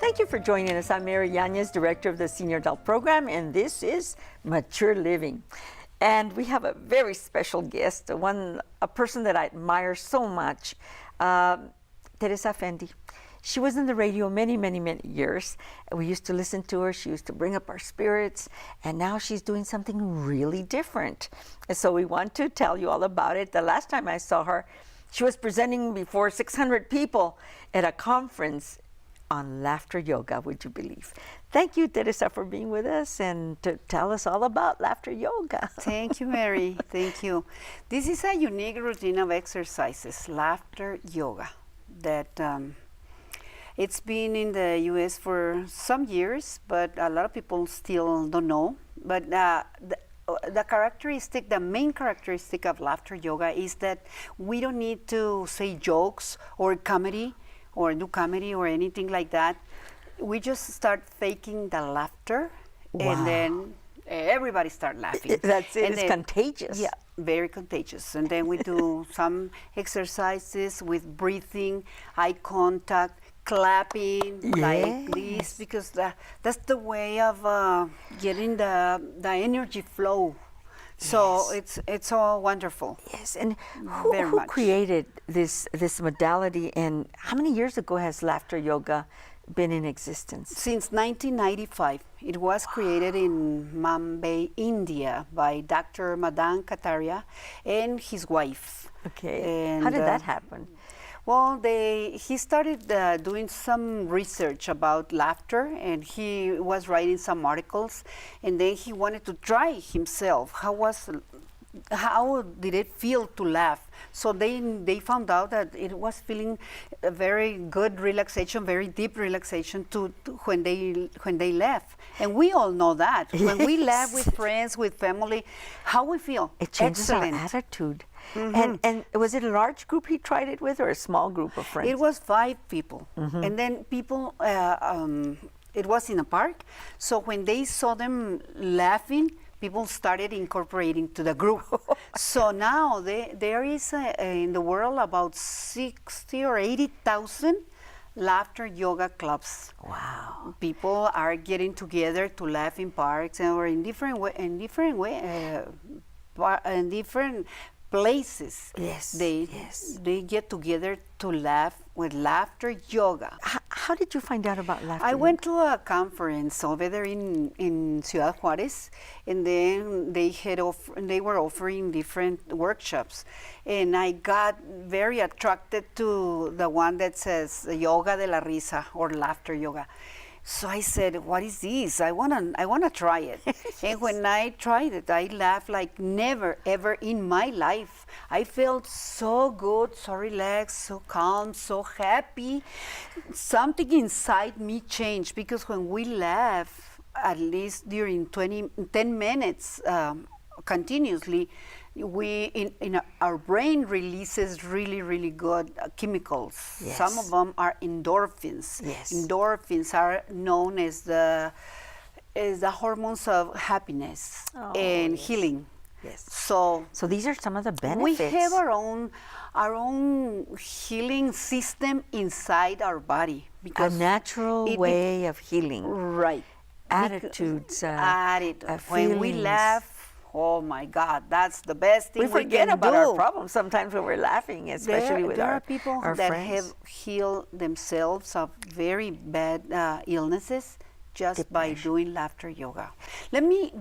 Thank you for joining us. I'm Mary Yanez, Director of the Senior Adult Program, and this is Mature Living. And we have a very special guest, a person that I admire so much, Teresa Fendi. She was in the radio many, many, many years. We used to listen to her. She used to bring up our spirits, and now she's doing something really different. And so we want to tell you all about it. The last time I saw her, she was presenting before 600 people at a conference on laughter yoga, would you believe? Thank you, Teresa, for being with us and to tell us all about laughter yoga. Thank you, Mary. Thank you. This is a unique routine of exercises, laughter yoga, that it's been in the U.S. for some years, but a lot of people still don't know. But the main characteristic of laughter yoga is that we don't need to say jokes or comedy or do comedy or anything like that. We just start faking the laughter, Wow. and then everybody start laughing. That's it. And It's then, contagious. Yeah, very contagious. And then we do some exercises with breathing, eye contact, clapping, like this, because that's the way of getting the energy flow. So it's all wonderful. Yes, and who created this modality, and how many years ago has laughter yoga been in existence? Since 1995. It was created in Mumbai, India by Dr. Madan Kataria and his wife. Okay, And, how did that happen? Well, he started doing some research about laughter, and he was writing some articles, and then he wanted to try himself. How did it feel to laugh? So they found out that it was feeling a very good relaxation, very deep relaxation when they laugh. And we all know that. When we laugh with friends, with family, how we feel? It changes Excellent. our attitude. Mm-hmm. And was it a large group he tried it with, or a small group of friends? It was 5 people. And then people, it was in a park. So when they saw them laughing, people started incorporating to the group. So now there is in the world about 60 or 80,000 laughter yoga clubs. Wow. People are getting together to laugh in parks or in different places. Yes. They get together to laugh with laughter yoga. How did you find out about laughter I yoga? went to a conference over there in Ciudad Juárez, and then they were offering different workshops, and I got very attracted to the one that says yoga de la risa, or laughter yoga. So I said, what is this? I wanna try it. Yes. And when I tried it, I laughed like never, ever in my life. I felt so good, so relaxed, so calm, so happy. Something inside me changed, because when we laugh, at least during 10 minutes continuously, our brain releases really, really good chemicals. Yes. Some of them are endorphins. Yes. Endorphins are known as the hormones of happiness and healing. Yes. So these are some of the benefits. we have our own healing system inside our body, a because natural way of healing. right. Attitudes, When we feelings. laugh, oh my God, that's the best thing We we forget can about do. our problems sometimes when we're laughing, especially with there our are people our that friends. have healed themselves of very bad illnesses just by doing laughter yoga. Let me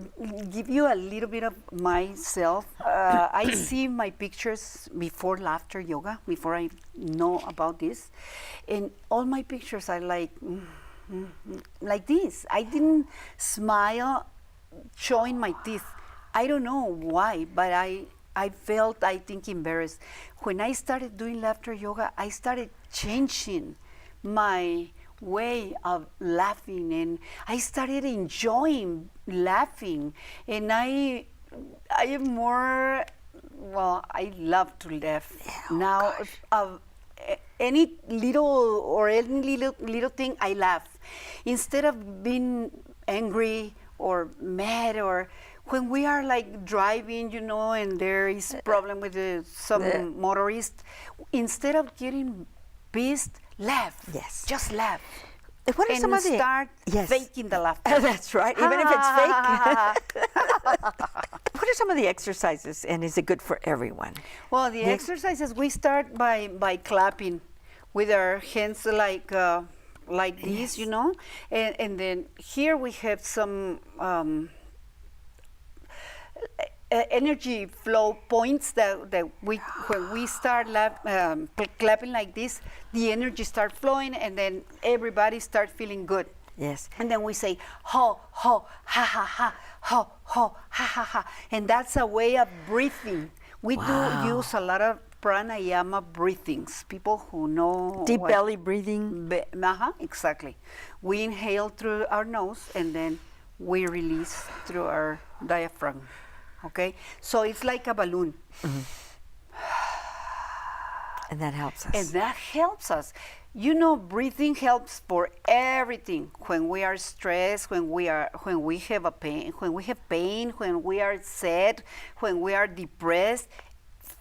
give you a little bit of myself. I see my pictures before laughter yoga, before I know about this, and all my pictures are like this. I didn't smile showing my teeth. I don't know why, but I felt, I think, embarrassed. When I started doing laughter yoga, I started changing my way of laughing, and I started enjoying laughing. And I am more, well, I love to laugh. Oh, now. Any little thing, I laugh. Instead of being angry or mad, or when we are like driving, and there is problem with some motorist, instead of getting pissed, laugh. Yes. Just laugh. What are and some of the start Yes. faking the laughter. That's right, even if it's fake. What are some of the exercises, and is it good for everyone? Well, the exercises, we start by clapping with our hands like this, you know, and then here we have some energy flow points that we, when we start clapping like this, the energy start flowing, and then everybody start feeling good. Yes. And then we say ho ho ha ha ha ho ho ha ha ha, and that's a way of breathing. We do use a lot of pranayama breathings. People who know Deep belly breathing. Exactly. We inhale through our nose and then we release through our diaphragm. Okay, so it's like a balloon. And that helps us. And that helps us. You know, breathing helps for everything. When we are stressed, when we have pain, when we are sad, when we are depressed,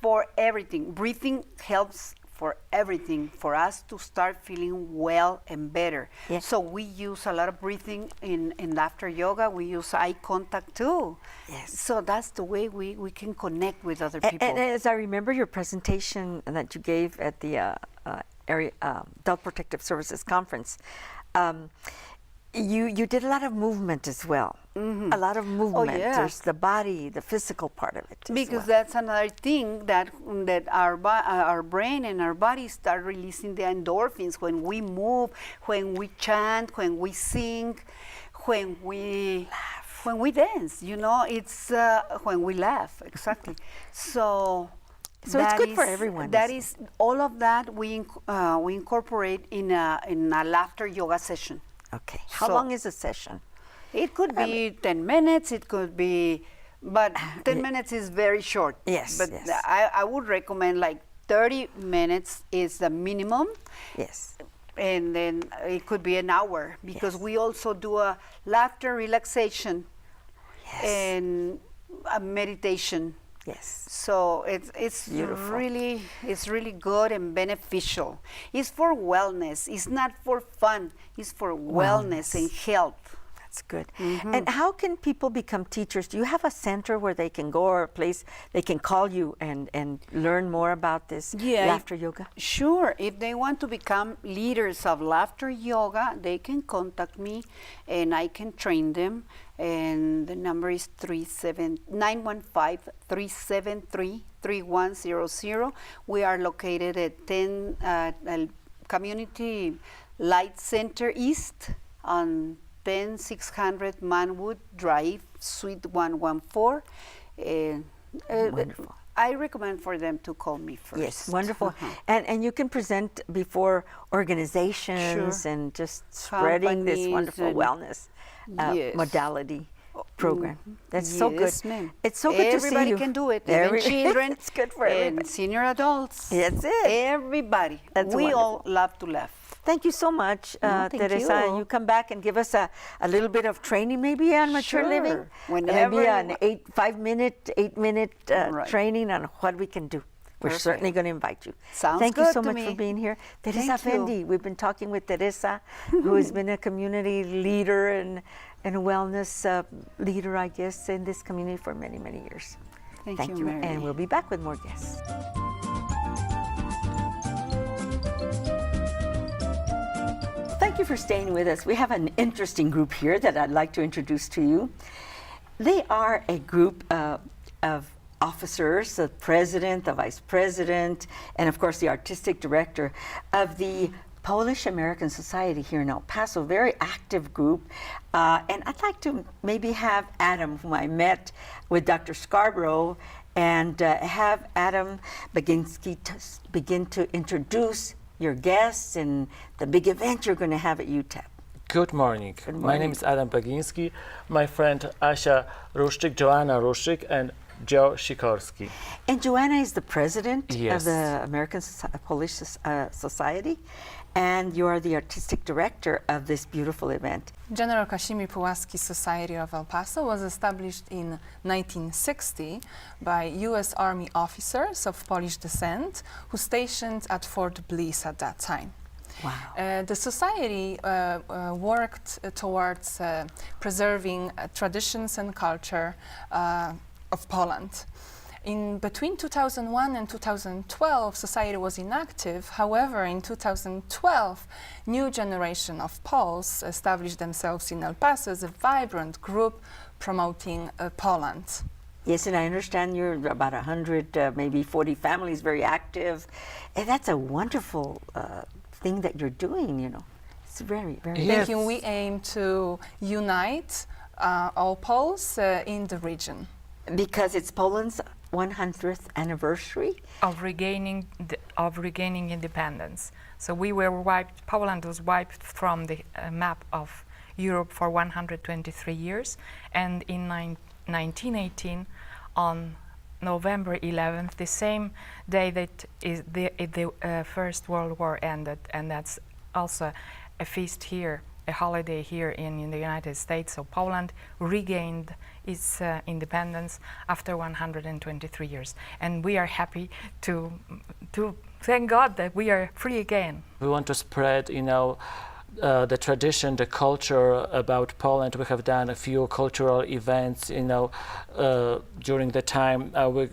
for everything. Breathing helps for everything, for us to start feeling well and better. Yes. So we use a lot of breathing in laughter yoga. We use eye contact too. Yes. So that's the way we can connect with other people. And as I remember your presentation that you gave at the area Adult Protective Services Conference, you did a lot of movement as well. A lot of movement. yeah. There's the body, the physical part of it. as Because well. that's another thing that our brain and our body start releasing the endorphins when we move, when we chant, when we sing, when we laugh, when we dance. You know, it's when we laugh. Exactly. So it's good for everyone. That is all of that we incorporate in a laughter yoga session. Okay. How So- long is a session? It could be 10 minutes, it could be, but 10 minutes is very short. Yes, But yes. I would recommend like 30 minutes is the minimum, Yes. and then it could be an hour, because Yes. we also do a laughter relaxation Yes. and a meditation. Yes. So it's Beautiful. really good and beneficial. It's for wellness. It's not for fun. It's for wellness and health. That's good. And how can people become teachers? Do you have a center where they can go, or a place they can call you and learn more about this laughter yoga? Sure. If they want to become leaders of laughter yoga, they can contact me and I can train them. And the number is 915-373-3100. We are located at 10 Community Light Center East on 10600 Manwood Drive, Suite 114. Wonderful. I recommend for them to call me first. Yes, wonderful. And you can present before organizations Sure. and just spreading this Companies wonderful and- wellness Yes. modality program. That's so good. Yes, ma'am. It's so good to see Everybody you. can do it. Even children. It's good for and everybody. senior adults. That's it. Everybody. That's we all wonderful. love to laugh. Thank you so much, thank Teresa. you. You come back and give us a little bit of training, maybe on mature Sure. living. Whenever maybe you an 8 minute Right. training on what we can do. We're Perfect. certainly going to invite you. Sounds Thank you good so to much me. for being here. Teresa Thank you. Fendi, we've been talking with Teresa, who has been a community leader and a wellness leader, I guess, in this community for many, many years. Thank you, Mary. And we'll be back with more guests. Thank you for staying with us. We have an interesting group here that I'd like to introduce to you. They are a group of officers, the president, the vice president, and of course the artistic director of the Polish American Society here in El Paso, very active group. And I'd like to maybe have Adam, whom I met with Dr. Scarborough, and have Adam Baginski begin to introduce your guests and the big event you're going to have at UTEP. Good morning. Good My morning. name is Adam Baginski. My friend Asia Ruszcyk, Joana Ruszcyk, and Joe Sikorski. And Joanna is the president of Yes. the American Polish Society, and you are the artistic director of this beautiful event. General Kazimierz Pułaski Society of El Paso was established in 1960 by U.S. Army officers of Polish descent who stationed at Fort Bliss at that time. Wow. The society worked towards preserving traditions and culture of Poland. In between 2001 and 2012, society was inactive. However, in 2012, new generation of Poles established themselves in El Paso as a vibrant group promoting Poland. Yes, and I understand you're about 100, maybe 40 families, very active. And that's a wonderful thing that you're doing, you know. It's very, very Yes. Thank you. We aim to unite all Poles in the region. Because it's Poland's 100th anniversary. Of regaining independence. So we were wiped. Poland was wiped from the map of Europe for 123 years, and in 1918, on November 11th, the same day that is the First World War ended, and that's also a feast here, a holiday here in the United States. So Poland regained its independence after 123 years, and we are happy to thank God that we are free again. We want to spread, you know, the tradition, the culture about Poland. We have done a few cultural events, you know, during the time. We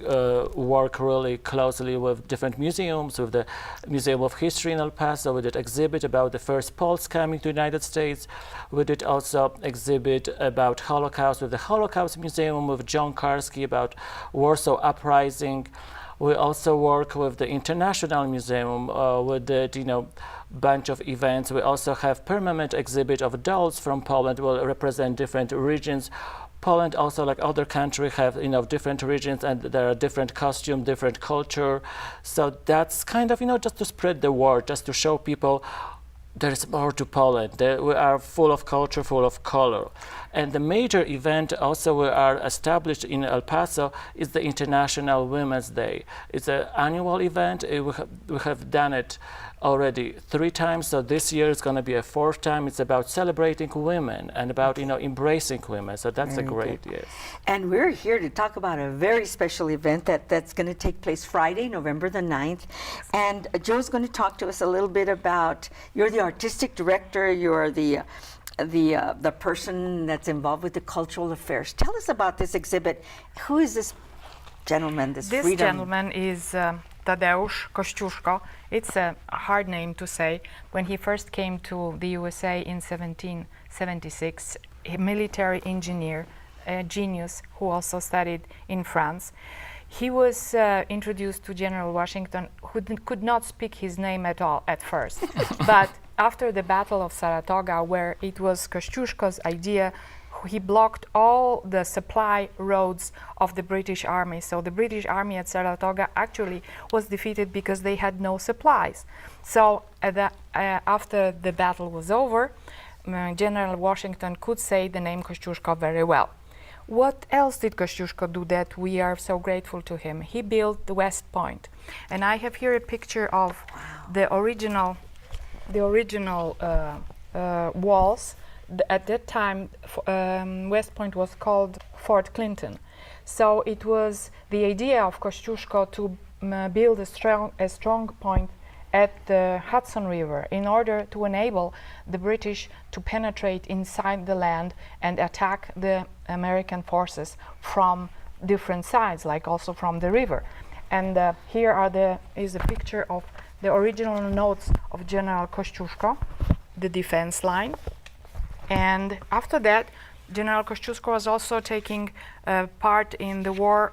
work really closely with different museums, with the Museum of History in El Paso. We did exhibit about the first Poles coming to the United States. We did also exhibit about Holocaust with the Holocaust Museum, with John Sikorski about Warsaw Uprising. We also work with the International Museum. We did, you know, bunch of events. We also have permanent exhibit of dolls from Poland will represent different regions. Poland also, like other countries, have, you know, different regions, and there are different costume, different culture. So that's kind of, you know, just to spread the word, just to show people there is more to Poland. We are full of culture, full of color. And the major event also we are established in El Paso is the International Women's Day. It's an annual event. We have done it already 3 times, so this year is going to be a 4th time. It's about celebrating women and about, you know, embracing women. So that's a great, yes. And we're here to talk about a very special event that's going to take place Friday, November the 9th. And Joe's going to talk to us a little bit about, you're the artistic director, you're the person that's involved with the cultural affairs. Tell us about this exhibit. Who is this gentleman, this freedom? Gentleman is Thaddeus Kosciuko. It's a hard name to say. When he first came to the USA in 1776, a military engineer, a genius who also studied in France. He was introduced to General Washington, who could not speak his name at all at first. But after the Battle of Saratoga, where it was Kosciuszko's idea, he blocked all the supply roads of the British Army. So the British Army at Saratoga actually was defeated because they had no supplies. So after the battle was over, General Washington could say the name Kosciuszko very well. What else did Kosciuszko do that we are so grateful to him? He built the West Point. And I have here a picture of the original walls. At that time, West Point was called Fort Clinton. So it was the idea of Kosciuszko to build a strong point at the Hudson River in order to enable the British to penetrate inside the land and attack the American forces from different sides, like also from the river. And here is a picture of the original notes of General Kosciuszko, the defense line. And after that, General Kosciuszko was also taking part in the war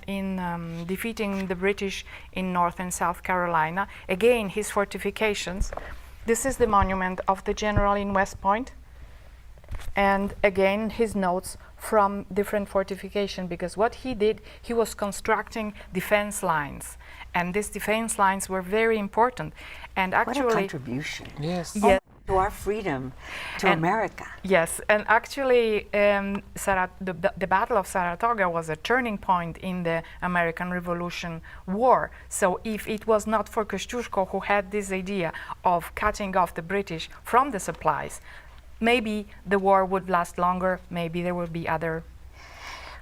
in defeating the British in North and South Carolina. Again, his fortifications. This is the monument of the general in West Point. And again, his notes from different fortification, because what he did, he was constructing defense lines. And these defense lines were very important. And actually, what a contribution. Yes. Yes. To our freedom, to America. Yes, and actually the Battle of Saratoga was a turning point in the American Revolution War. So if it was not for Kosciuszko, who had this idea of cutting off the British from the supplies, maybe the war would last longer, maybe there would be other.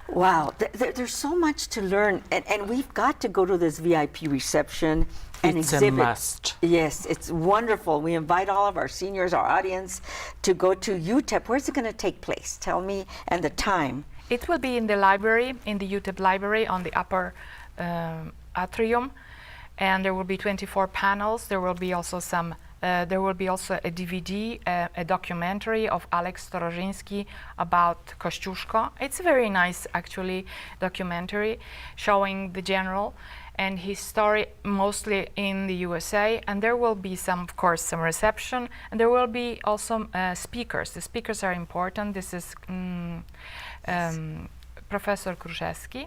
Wow, there's so much to learn, and we've got to go to this VIP reception an It's exhibit. a must. Yes, it's wonderful. We invite all of our seniors, our audience, to go to UTEP. Where's it going to take place? Tell me, and the time. It will be in the library, in the UTEP library on the upper atrium, and there will be 24 panels. There will be also some. There will be also a DVD, a documentary of Alex Storożyński about Kosciuszko. It's a very nice, actually, documentary showing the general and his story mostly in the USA. And there will be some, of course, some reception, and there will be also speakers. The speakers are important. This is Professor Kruszewski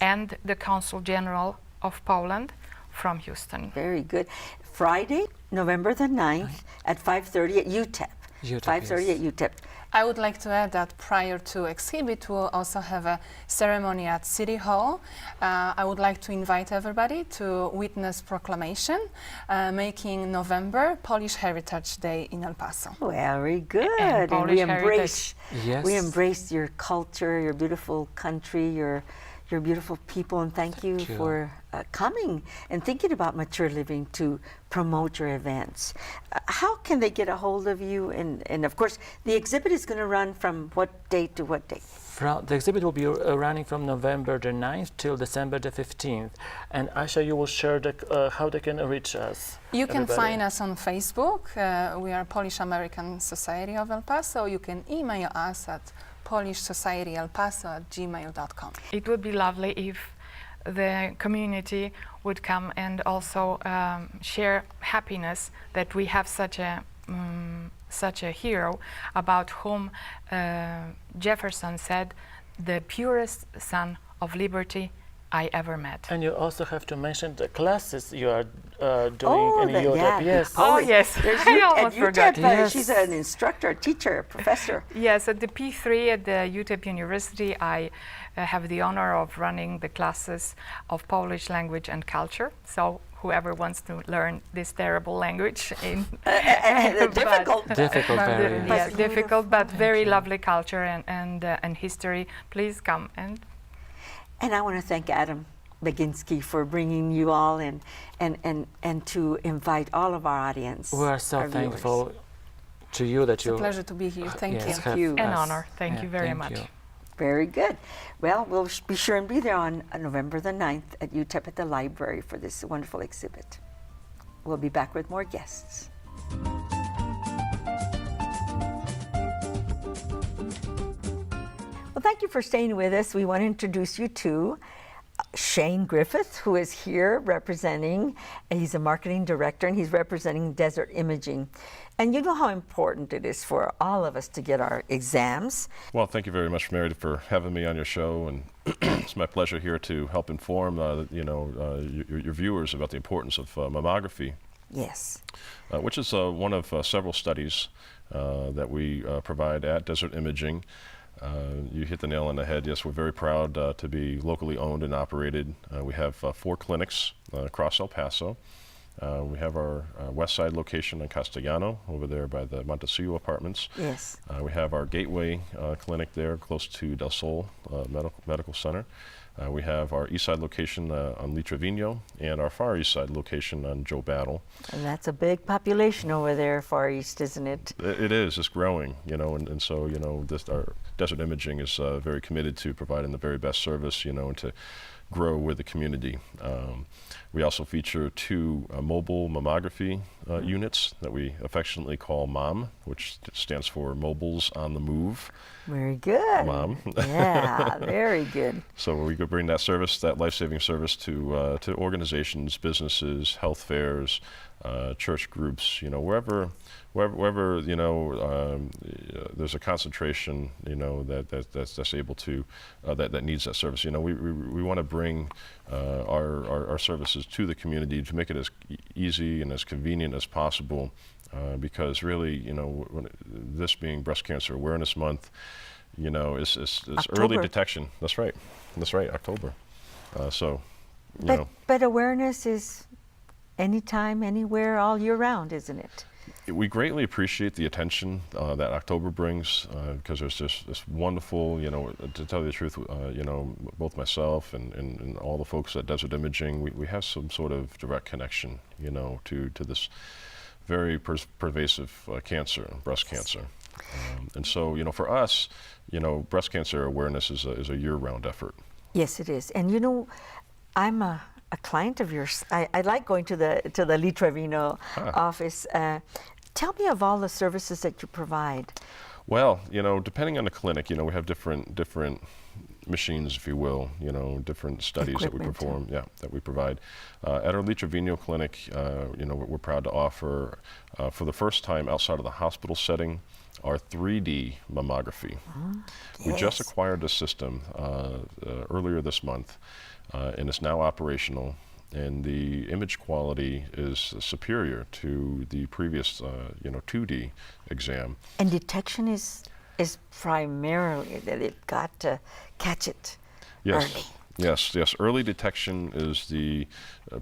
and the Consul General of Poland from Houston. Very good. Friday, November the 9th at 5:30 at UTEP. UTEP, 5:30 yes. at UTEP. I would like to add that prior to exhibit, we'll also have a ceremony at City Hall. I would like to invite everybody to witness proclamation, making November Polish Heritage Day in El Paso. Very good. And And we Polish embrace, Yes. we embrace your culture, your beautiful country, your beautiful people, and thank you for coming and thinking about mature living to promote your events. How can they get a hold of you? And of course, the exhibit is going to run from what date to what date? The exhibit will be running from November the 9th till December the 15th. And Aisha, you will share how they can reach us. You can everybody. find us on Facebook. We are Polish American Society of El Paso. You can email us at polishsocietyelpaso@gmail.com. It would be lovely if the community would come and also share happiness that we have such a hero about whom Jefferson said, the purest son of liberty I ever met. And you also have to mention the classes you are doing in UTEP. yeah. Yes. Oh, yes. There's I at almost forgot. UTEP, Yes. she's an instructor, a teacher, a professor. Yes, at the P3 at the UTEP University, I have the honor of running the classes of Polish language and culture. So whoever wants to learn this terrible language in Difficult. Difficult, very. yes, difficult, but very lovely culture and history. Please come And I want to thank Adam Baginski for bringing you all in and to invite all of our audience. We are so our viewers. thankful to you that It's a you. pleasure to be here. Thank yes, you. have you. An us. honor. Thank Yeah, you very thank much. you. Very good. Well, we'll be sure and be there on November the 9th at UTEP at the library for this wonderful exhibit. We'll be back with more guests. Well, thank you for staying with us. We want to introduce you to Shane Griffith, who is here representing, he's a marketing director, and he's representing Desert Imaging. And you know how important it is for all of us to get our exams. Well, thank you very much, Mary, for having me on your show, and it's my pleasure here to help inform, your viewers about the importance of mammography. Yes. Which is one of several studies that we provide at Desert Imaging. You hit the nail on the head. Yes, we're very proud to be locally owned and operated. We have 4 clinics across El Paso. We have our west side location in Castellano, over there by the Montecillo Apartments. Yes. We have our Gateway clinic there, close to Del Sol Medical Center. We have our east side location on Lee Trevino, and our far east side location on Joe Battle. And that's a big population over there, Far East, isn't it? It is. It's growing, and so, our Desert Imaging is very committed to providing the very best service, and to grow with the community. We also feature 2 mobile mammography units that we affectionately call MOM, which stands for Mobiles on the Move. Very good. MOM. Yeah, very good. So we could bring that service, that life-saving service, to organizations, businesses, health fairs, church groups, wherever there's a concentration, that's able to that needs that service. We want to bring our services to the community to make it as easy and as convenient as possible, because really, this being Breast Cancer Awareness Month, it's early detection. That's right, October. But awareness is anytime, anywhere, all year round, isn't it? We greatly appreciate the attention that October brings, because there's just this wonderful, to tell you the truth, both myself and all the folks at Desert Imaging, we have some sort of direct connection, to this very pervasive cancer, breast cancer. And so, for us, breast cancer awareness is a year-round effort. Yes, it is. And I'm a client of yours. I like going to the Lee Trevino office. Tell me of all the services that you provide. Well, depending on the clinic, we have different machines, if you will, different studies Equipment. that we perform, that we provide. At our Lee Trevino clinic, we're proud to offer, for the first time outside of the hospital setting, our 3D mammography. We just acquired the system earlier this month, and it's now operational. And the image quality is superior to the previous, 2D exam. And detection is primarily that they've got to catch it early. Yes. Early detection is the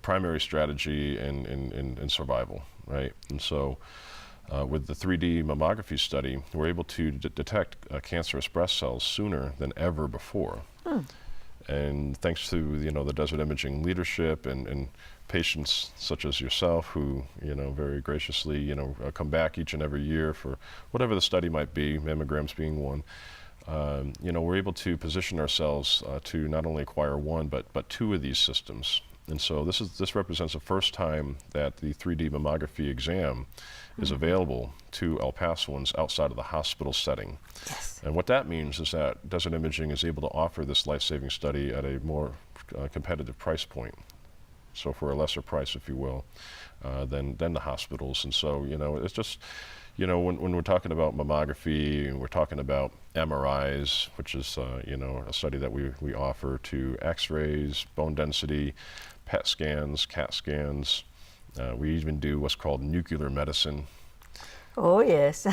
primary strategy in survival, right? And so, with the 3D mammography study, we're able to detect cancerous breast cells sooner than ever before. And thanks to the Desert Imaging leadership and patients such as yourself, who very graciously come back each and every year for whatever the study might be, mammograms being one. We're able to position ourselves to not only acquire one but two of these systems. And so this represents the first time that the 3D mammography exam is available to El Pasoans outside of the hospital setting. Yes. And what that means is that Desert Imaging is able to offer this life-saving study at a more competitive price point. So for a lesser price, if you will, than the hospitals. And so, it's just, when we're talking about mammography and we're talking about MRIs, which is, a study that we offer, to X-rays, bone density, PET scans, CAT scans. We even do what's called nuclear medicine. Oh, yes.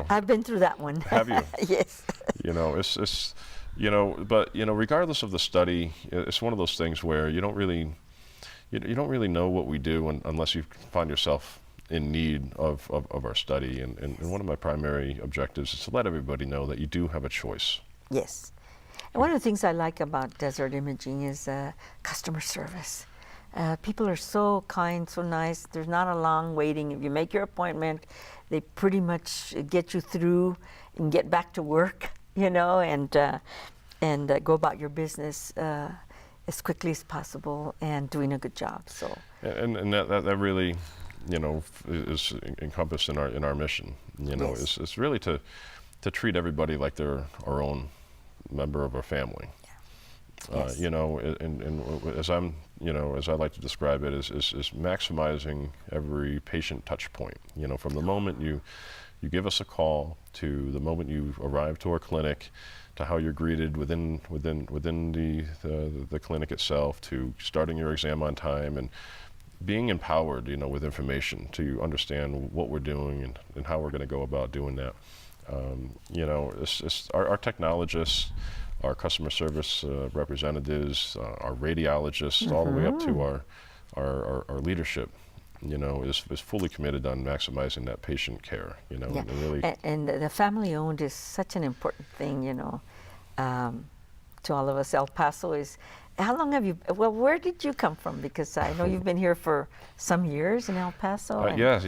I've been through that one. Have you? Yes. It's but regardless of the study, it's one of those things where you don't really know what we do unless you find yourself in need of our study. And one of my primary objectives is to let everybody know that you do have a choice. Yes. And one of the things I like about Desert Imaging is customer service. People are so kind, so nice. There's not a long waiting. If you make your appointment, they pretty much get you through and get back to work, and go about your business as quickly as possible and doing a good job. So. And that really, is encompassed in our mission. Yes. It's really to treat everybody like they're our own member of our family. Yes. And as as I like to describe it, is maximizing every patient touch point. From the moment you give us a call to the moment you arrive to our clinic, to how you're greeted within the clinic itself, to starting your exam on time and being empowered, with information to understand what we're doing and how we're going to go about doing that. It's our technologists, our customer service representatives, our radiologists, all the way up to our leadership, is fully committed on maximizing that patient care, Yeah. and really. And the family-owned is such an important thing, to all of us. El Paso is. How long have you? Well, where did you come from? Because I know you've been here for some years in El Paso. Yes.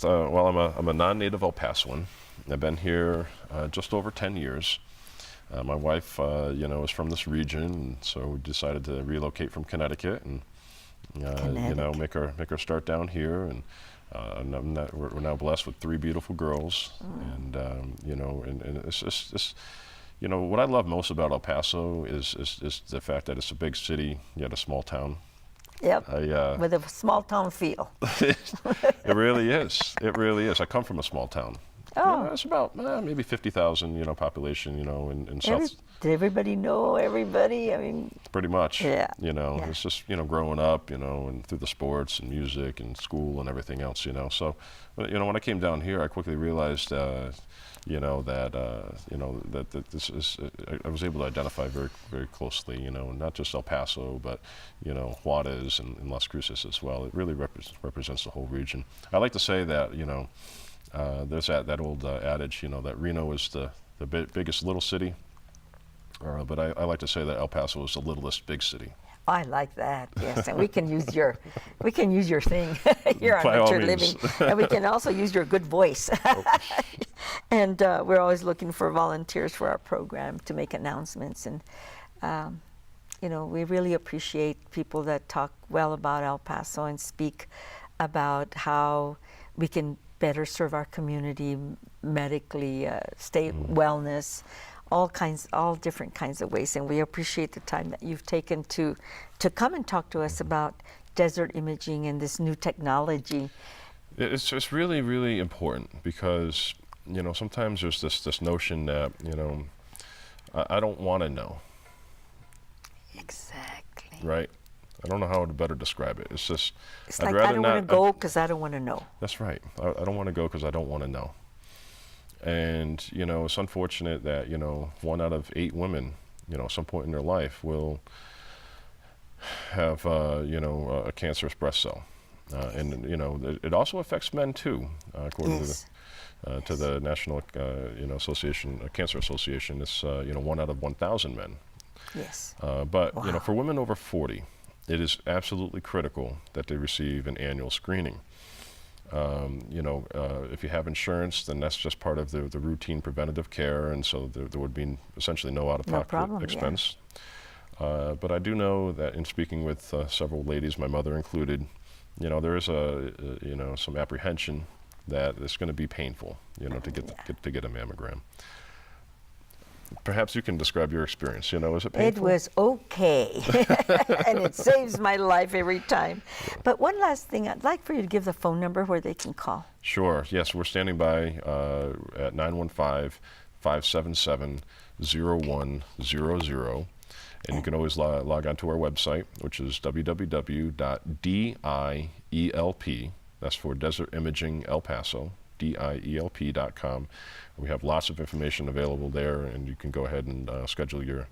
Well, I'm a non-native El Pasoan. I've been here just over 10 years. My wife, is from this region, and so we decided to relocate from Connecticut and, make our start down here. And we're now blessed with 3 beautiful girls. And and it's what I love most about El Paso is the fact that it's a big city yet a small town. Yep. With a small town feel. It really is. It really is. I come from a small town. Oh. It's about maybe 50,000, population, in South. Did everybody know everybody? I mean, Pretty much. Yeah. Yeah. It's just, growing up, and through the sports and music and school and everything else, So, when I came down here, I quickly realized, that this is, I was able to identify very, very closely, not just El Paso, but, Juarez and Las Cruces as well. It really represents the whole region. I like to say that, there's that old adage, that Reno is the biggest little city, but I like to say that El Paso is the littlest big city. I like that. Yes, and we can use your thing here on By all Mature means. Living, and we can also use your good voice. And we're always looking for volunteers for our program to make announcements, and we really appreciate people that talk well about El Paso and speak about how we can better serve our community medically, state wellness, all different kinds of ways. And we appreciate the time that you've taken to come and talk to us about desert imaging and this new technology. It's just really, really important because, sometimes there's this notion that, I don't want to know. Exactly. Right? I don't know how to better describe it. It's just, It's I'd like, rather I don't want to not- go because I don't want to know. That's right. I don't want to go because I don't want to know. And, it's unfortunate that, 1 out of 8 women, at some point in their life will have, a cancerous breast cell. And, it also affects men too, according Yes. to the National, Association, Cancer Association. It's, 1 out of 1,000 men. Yes. But, Wow. for women over 40, it is absolutely critical that they receive an annual screening. If you have insurance, then that's just part of the routine preventative care, and so there would be essentially no out-of-pocket problem, yeah. expense. But I do know that in speaking with several ladies, my mother included, there is some apprehension that it's going to be painful, to get a mammogram. Perhaps you can describe your experience. Is it painful? It was okay, and it saves my life every time. But one last thing, I'd like for you to give the phone number where they can call. Sure. Yes, we're standing by at 915-577-0100. And you can always log on to our website, which is www.dielp, that's for Desert Imaging El Paso, dielp.com. We have lots of information available there, and you can go ahead and schedule your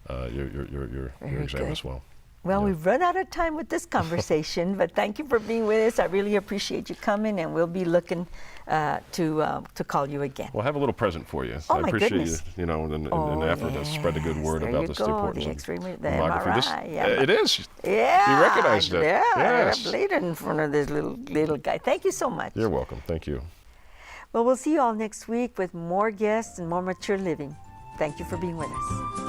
exam good. as well. Well, Yeah. we've run out of time with this conversation, but thank you for being with us. I really appreciate you coming, and we'll be looking to call you again. Well, I have a little present for you. Oh, I my appreciate goodness. you, in an effort to spread the good yes, word there about you this, go, the importance the of X-ray, the mammography. MRI, yeah. It is. Yeah, You recognized it. Yeah, Yes. I laid it in front of this little guy. Thank you so much. You're welcome. Thank you. Well, we'll see you all next week with more guests and more mature living. Thank you for being with us.